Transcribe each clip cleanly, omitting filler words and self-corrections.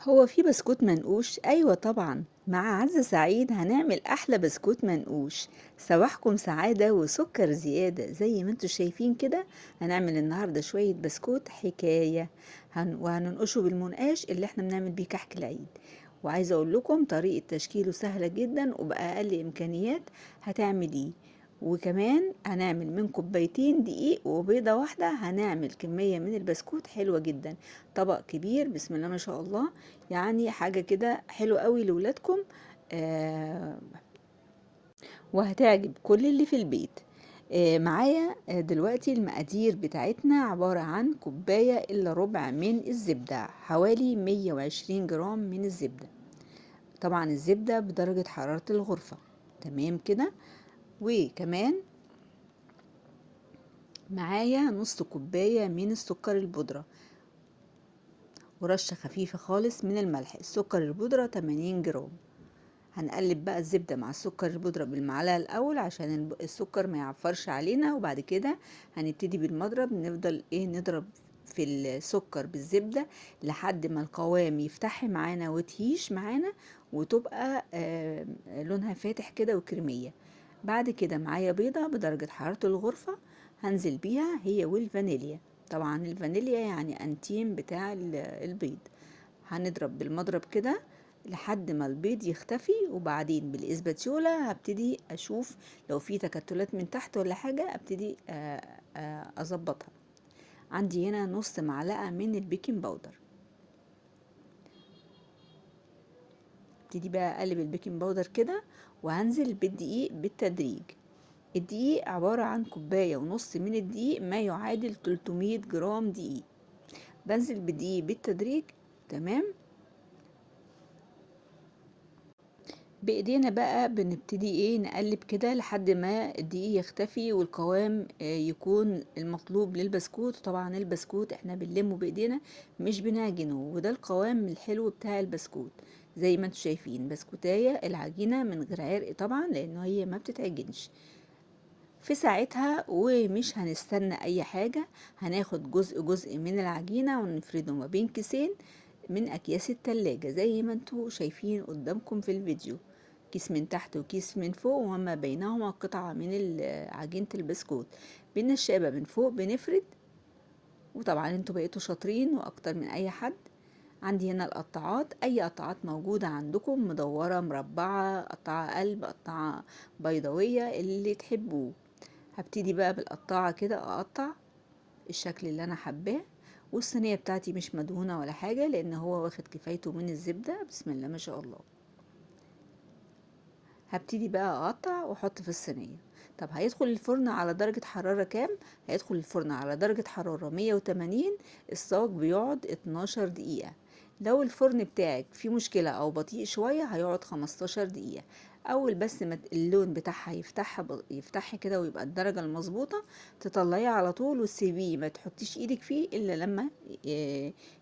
هو في بسكوت منقوش؟ أيوة طبعا، مع عزة سعيد هنعمل أحلى بسكوت منقوش. صباحكم سعادة وسكر زيادة زي ما انتوا شايفين كده. هنعمل النهاردة شوية بسكوت حكاية. وهننقشه بالمنقاش اللي احنا بنعمل بيه كحك العيد. وعايزة أقول لكم طريقة تشكيله سهلة جدا وبأقل إمكانيات هتعمليه. وكمان هنعمل من كوبايتين دقيق وبيضة واحدة، هنعمل كمية من البسكوت حلوة جدا. طبق كبير بسم الله ما شاء الله، يعني حاجة كده حلوة قوي لولادكم. آه وهتعجب كل اللي في البيت. معايا دلوقتي المقادير بتاعتنا عبارة عن كوباية إلا ربع من الزبدة، حوالي 120 جرام من الزبدة. طبعا الزبدة بدرجة حرارة الغرفة. تمام كده. وكمان معايا نص كوباية من السكر البودرة، ورشة خفيفة خالص من الملح. السكر البودرة 80 جرام. هنقلب بقى الزبدة مع السكر البودرة بالمعلقة الأول عشان السكر ما يعفرش علينا، وبعد كده هنبتدي بالمضرب نفضل نضرب في السكر بالزبدة لحد ما القوام يفتح معانا وتهيش معانا، وتبقى لونها فاتح كده وكريمية. بعد كده معايا بيضة بدرجة حرارة الغرفة، هنزل بيها هي والفانيليا. طبعا الفانيليا يعني انتيم بتاع البيض. هنضرب بالمضرب كده لحد ما البيض يختفي، وبعدين بالإسباتيولا هبتدي أشوف لو في تكتلات من تحت ولا حاجة، أبتدي أظبطها. عندي هنا نص معلقة من البيكنج باودر. ابتدي بقى أقلب البيكنج باودر كده، وهنزل بالدقيق بالتدريج. الدقيق عبارة عن كوباية ونص من الدقيق، ما يعادل 300 جرام دقيق. بنزل بالدقيق بالتدريج. تمام. بايدينا بقى بنبتدي نقلب كده لحد ما الدقيق يختفي والقوام يكون المطلوب للبسكوت. طبعا البسكوت احنا بنلمه بايدينا مش بنعجنه، وده القوام الحلو بتاع البسكوت. زي ما انتم شايفين بسكوتاية العجينة من غير عرق طبعا، لانه هي ما بتتعجنش في ساعتها. ومش هنستنى اي حاجة، هناخد جزء جزء من العجينة ونفرده ما بين كيسين من اكياس التلاجة زي ما انتوا شايفين قدامكم في الفيديو. كيس من تحت وكيس من فوق، وما بينهما قطعة من عجينة البسكوت. بالنشابة من فوق بنفرد. وطبعا انتوا بقيتوا شاطرين واكتر من اي حد. عندي هنا القطاعات، اي قطاعات موجودة عندكم، مدورة مربعة قطعة قلب قطعة بيضاوية اللي تحبوه. هبتدي بقى بالقطاعة كده اقطع الشكل اللي انا حباه. والصينية بتاعتي مش مدهونة ولا حاجة لان هو واخد كفايته من الزبدة بسم الله ما شاء الله. هبتدي بقى اقطع واحط في الصينية. طب هيدخل الفرن على درجة حرارة كام؟ هيدخل الفرن على درجة حرارة 180. الصاج بيقعد 12 دقيقة. لو الفرن بتاعك فيه مشكلة او بطيء شوية هيقعد 15 دقيقة. اول بس ما اللون بتاعها يفتح كده ويبقى الدرجة المظبوطة، تطلعيه على طول وتسيبيه، ما تحطيش ايدك فيه الا لما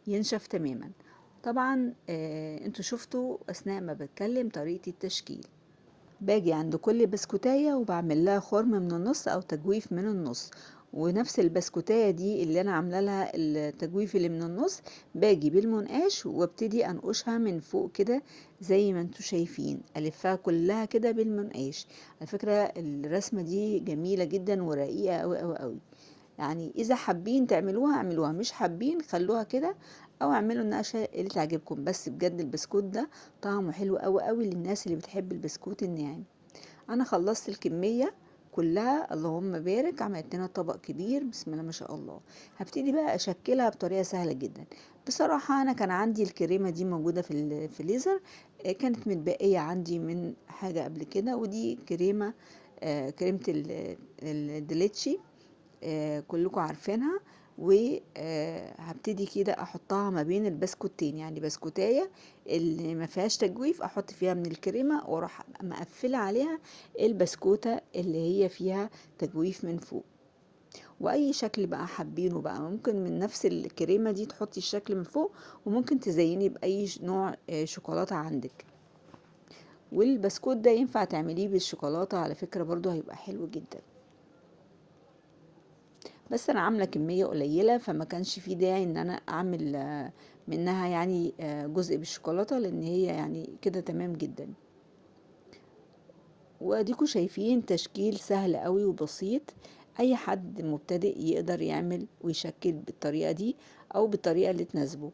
ينشف تماما. طبعا انتوا شفتوا اثناء ما بتكلم طريقة التشكيل. باجي عند كل بسكوتاية وبعمل لها خرم من النص او تجويف من النص. ونفس البسكوتاية دي اللي انا عامله لها التجويف اللي من النص، باجي بالمنقاش وابتدي انقشها من فوق كده زي ما انتوا شايفين، الفها كلها كده بالمنقاش. على فكرة الرسمة دي جميلة جدا ورقيقة قوي قوي قوي. يعني اذا حابين تعملوها اعملوها، مش حابين خلوها كده او اعملوا النقشه اللي تعجبكم. بس بجد البسكوت ده طعمه حلو قوي قوي للناس اللي بتحب البسكوت الناعم. انا خلصت الكميه كلها، اللهم بارك، عملت لنا طبق كبير بسم الله ما شاء الله. هبتدي بقى اشكلها بطريقه سهله جدا. بصراحه انا كان عندي الكريمه دي موجوده في الفريزر. كانت متبقيه عندي من حاجه قبل كده، ودي كريمه كريمه الدليتشي. كلكم عارفينها. وهبتدي كده احطها ما بين البسكوتين، يعني بسكوتايه اللي ما فيهاش تجويف احط فيها من الكريمه، واروح مقفله عليها البسكوته اللي هي فيها تجويف من فوق. واي شكل بقى حابينه بقى، ممكن من نفس الكريمه دي تحطي الشكل من فوق، وممكن تزيني باي نوع شوكولاته عندك. والبسكوت ده ينفع تعمليه بالشوكولاته على فكره برضو هيبقى حلو جدا. بس انا عامله كميه قليله فما كانش في داعي ان انا اعمل منها يعني جزء بالشوكولاتة، لان هي يعني كده تمام جدا. واديكوا شايفين تشكيل سهل قوي وبسيط، اي حد مبتدئ يقدر يعمل ويشكل بالطريقة دي او بالطريقة اللي تناسبه.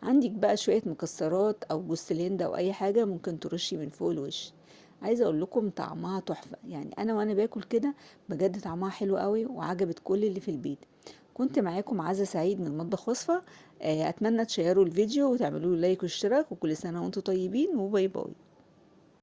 عندك بقى شوية مكسرات او جوز الهند او اي حاجة ممكن ترشي من فوق الوش. عايزة اقول لكم طعمها تحفة، يعني انا وانا باكل كده بجد طعمها حلو قوي وعجبت كل اللي في البيت. كنت معاكم عزة سعيد من مطبخ وصفة. اتمنى تشيروا الفيديو وتعملوا لايك واشتراك، وكل سنة وانتم طيبين، وباي باي.